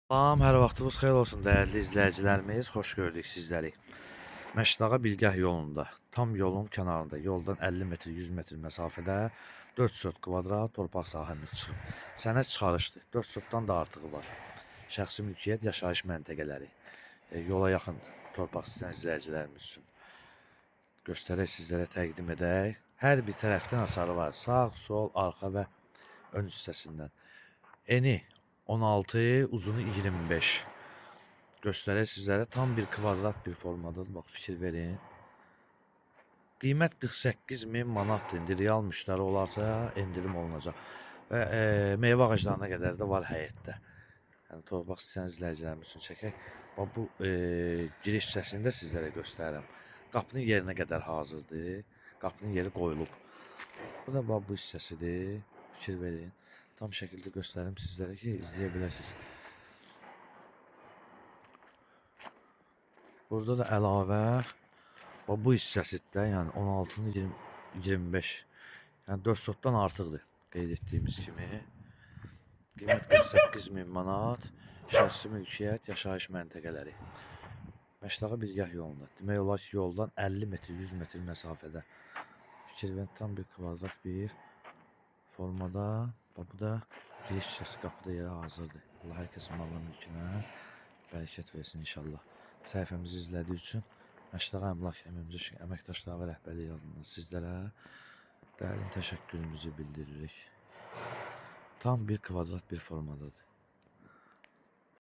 Salam, hər vaxtınız xeyir olsun dəyərli izləyicilərimiz. Xoş gördük sizləri. Məşdağa Bilgah yolunda, tam yolun kənarında, yoldan 50 metr, 100 metr məsafədə 4 sot kvadrat torpaq sahəmiz çıxıb. Sənəd çıxarışdır. 4 sotdan da artığı var. Şəxsi mülkiyyət yaşayış məntəqələri. Yola yaxın torpaq istəyən izləyicilərimiz üçün göstərək sizlərə təqdim edək. Hər bir tərəfdən hasarı var. Sağ, sol, arxa və ön hissəsindən. Eni 16, uzunu 25. Göstərək sizlərə tam bir kvadrat bir formadadır. Bax, fikir verin. Qiymət 48.000 manatdır. İndi real müştəri olarsa endirim olunacaq. Və meyvə ağaclarına qədər də var həyətdə. Yəni torpaq istəyən izləyicilərimiz üçün çəkək. Bax, bu giriş hissəsini də sizlərə göstərirəm. Qapının yerinə qədər hazırdır. Qapının yeri qoyulub. Bu da bax, bu hissəsidir. Fikir verin. Tam şəkildə göstərim sizlərə ki, izləyə biləsiniz. Burada da əlavə bu hissəsidir də, yəni 16-nın 25. Yəni 4 sotdan artıqdır qeyd etdiyimiz kimi. Qiymət 48.000 manat. Şəxsi mülkiyyət, yaşayış məntəqələri. Məşdağa Bilgah yolunda. Demək olar ki, yoldan 50 metr, 100 metr məsafədə. Fikir verin, tam bir kvadrat bir formada. Bu da giriş hissəsi, qapıda yeri hazırdır. Allah hər kəsin malına mülkünə bərəkət versin inşallah. Səhifəmizi izlədiyi üçün Məşdağa Əmlak əməkdaşları və rəhbərliyi adından sizlərə dərin təşəkkürümüzü bildiririk. Tam bir kvadrat bir formadadır.